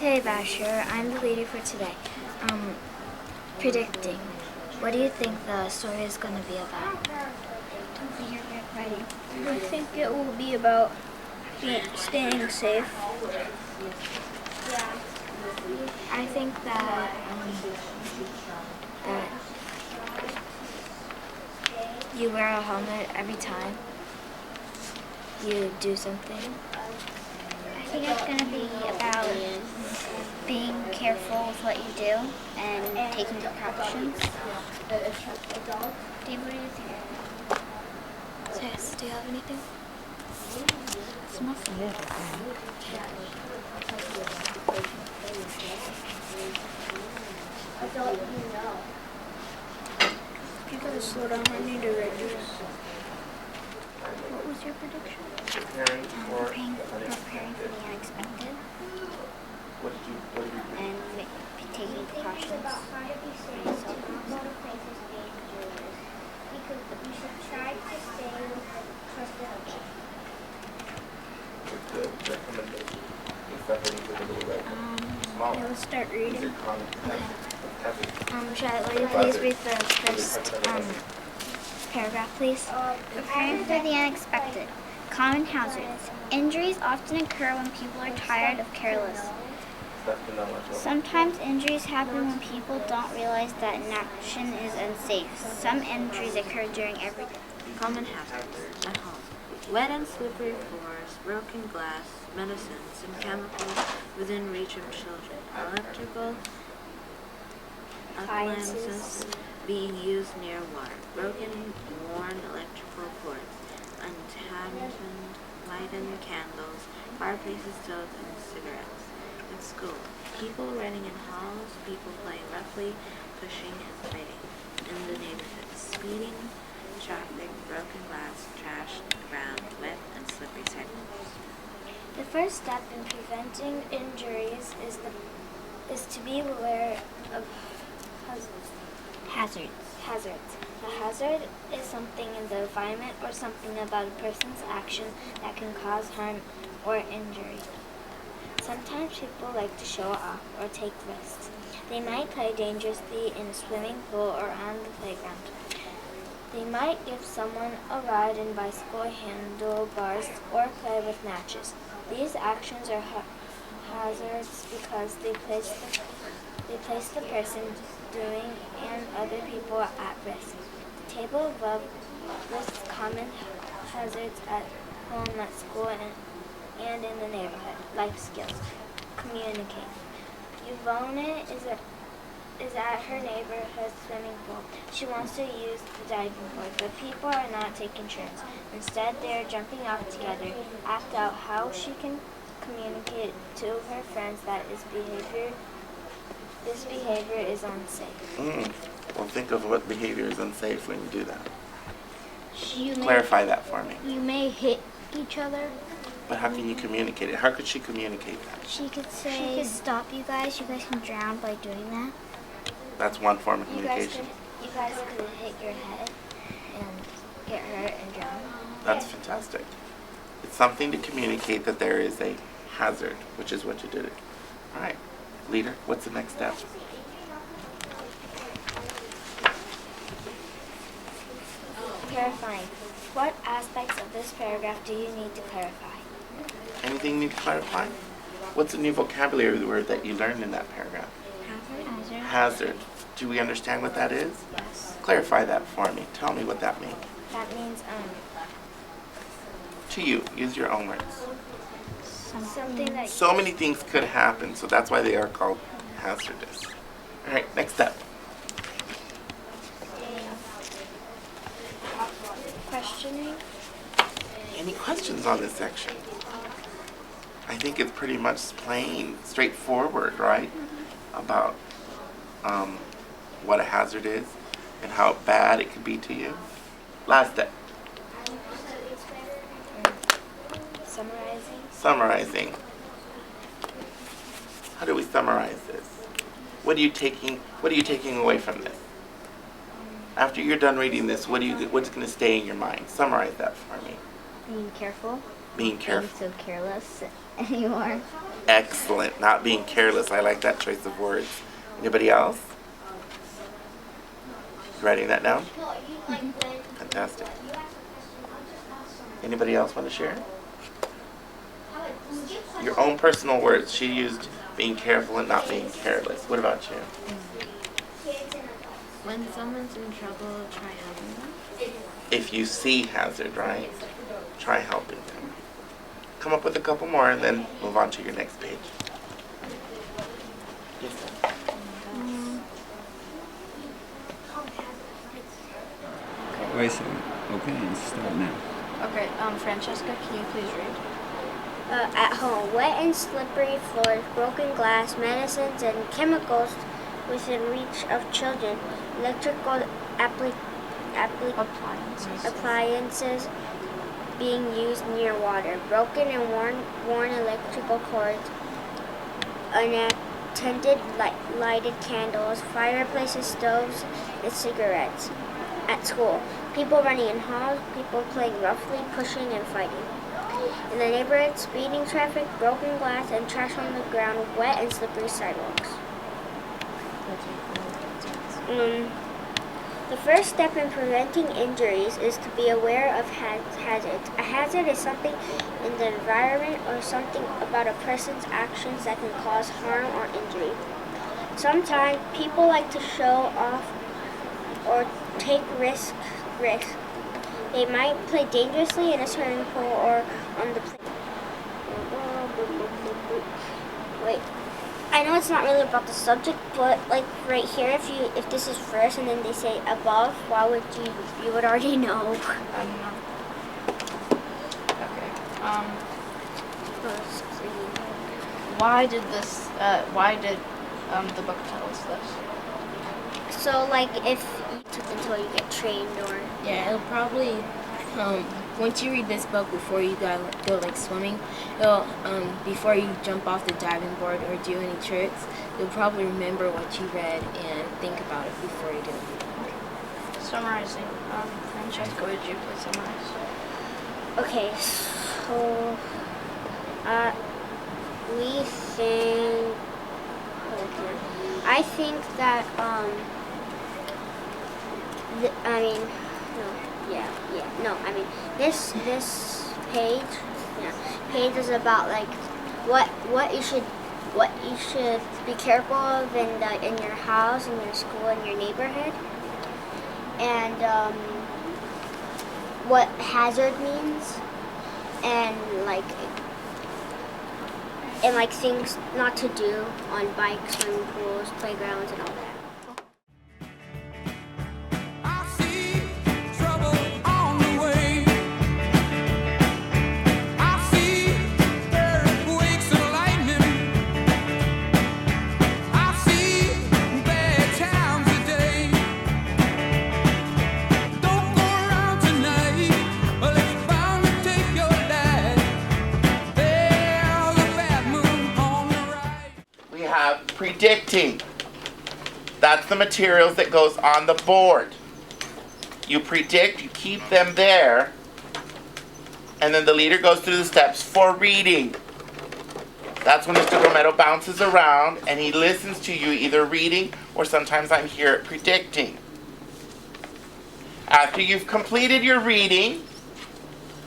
Okay, Basher, I'm the leader for today. Predicting. What do you think the story is going to be about? I think it will be about staying safe. Yeah. I think that you wear a helmet every time you do something. I think it's going to be about being careful with what you do and taking precautions. Dave, what do you think? Sis, do you have anything? It's mostly it. You gotta slow down. I need to write this. What was your prediction? Preparing for Preparing for the unexpected what did you and taking precautions. what's the recommendation? I will start reading. Charlotte, will you please read the first paragraph, please? Preparing for the unexpected. Common hazards. Injuries often occur when people are tired of careless. Sometimes injuries happen when people don't realize that an action is unsafe. Some injuries occur during every day. Common hazards at home. Wet and slippery floors, broken glass, medicines, and chemicals within reach of children. Electrical appliances being used near water. Broken, worn electrical cords. Untenanted lighted candles, fireplaces, stoves, and cigarettes. In school, people running in halls, people playing roughly, pushing and fighting. In the neighborhood, speeding, traffic, broken glass, trash, ground, wet and slippery sidewalks. The first step in preventing injuries is to be aware of hazards. A hazard is something in the environment or something about a person's action that can cause harm or injury. Sometimes people like to show off or take risks. They might play dangerously in a swimming pool or on the playground. They might give someone a ride in bicycle handlebars or play with matches. These actions are hazards because they place the person doing and other people at risk. The table above lists common hazards at home, at school, and in the neighborhood. Life skills. Communicate. Yvonne is at her neighborhood swimming pool. She wants to use the diving board, but people are not taking turns. Instead, they are jumping off together. Act out how she can communicate to her friends that this behavior is unsafe. Well, think of what behavior is unsafe when you do that. You Clarify that for me. You may hit each other. But how can you communicate it? How could she communicate that? She could say, stop you guys can drown by doing that. That's one form of You guys communication. could hit your head and get hurt and drown. That's fantastic. It's something to communicate that there is a hazard, which is what you did it. All right. Leader, what's the next step? Clarifying. What aspects of this paragraph do you need to clarify? Anything you need to clarify? What's a new vocabulary word that you learned in that paragraph? Hazard. Do we understand what that is? Yes. Clarify that for me. Tell me what that means. That means To you, use your own words. something that So many things could happen, so that's why they are called hazardous. All right, next step. questioning. Any questions on this section? I think it's pretty much plain, straightforward, right? About what a hazard is and how bad it could be to you. Last step. Summarizing. How do we summarize this? What are you taking away from this? After you're done reading this, what's going to stay in your mind? Summarize that for me. Being careful. Being being careful. so careless anymore. Excellent. Not being careless. I like that choice of words. Anybody else? Writing that down? Fantastic. Anybody else want to share? Your own personal words. She used being careful and not being careless. What about you? When someone's in trouble, try helping them. If you see hazard, right? Try helping them. Come up with a couple more and then move on to your next page. Yes, sir. Wait a second. Okay, let's start now. Okay, Francesca, can you please read? At home, wet and slippery floors, broken glass, medicines, and chemicals within reach of children, electrical appliances being used near water, broken and worn electrical cords, unattended lighted candles, fireplaces, stoves, and cigarettes. At school, people running in halls, people playing roughly, pushing and fighting. In the neighborhood, speeding traffic, broken glass, and trash on the ground, wet and slippery sidewalks. The first step in preventing injuries is to be aware of hazards. A hazard is something in the environment or something about a person's actions that can cause harm or injury. Sometimes people like to show off or take risks. They might play dangerously in a swimming pool or on the Wait. I know it's not really about the subject, but like right here, if this is first and then they say above, why would you would already know. Okay. Why did the book tell us this? So like if you took until you get trained or Yeah, it'll probably, once you read this book before you go like swimming, it'll, before you jump off the diving board or do any tricks, you'll probably remember what you read and think about it before you do it. Summarizing. Francesca, would you please summarize? okay, so we think I think that this page is about like what you should be careful of in your house, in your school, in your neighborhood, and what hazard means, and things not to do on bikes, swimming pools, playgrounds, and all that. Predicting. That's the materials that goes on the board. You predict, you keep them there, and then the leader goes through the steps for reading. That's when Mr. Romero bounces around and he listens to you either reading or sometimes I'm here predicting. After you've completed your reading,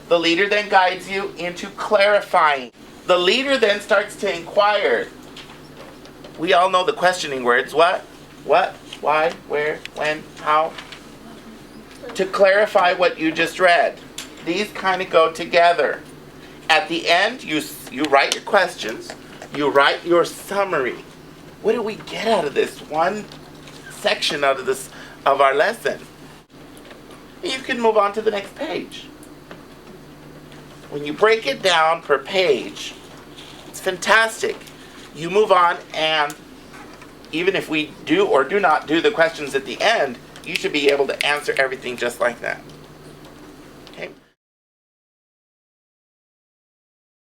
the leader then guides you into clarifying. The leader then starts to inquire. We all know the questioning words. What, why, where, when, how. To clarify what you just read. These kind of go together. At the end, you write your questions. You write your summary. What did we get out of this one section of our lesson? You can move on to the next page. When you break it down per page, it's fantastic. You move on, and even if we do or do not do the questions at the end, you should be able to answer everything just like that.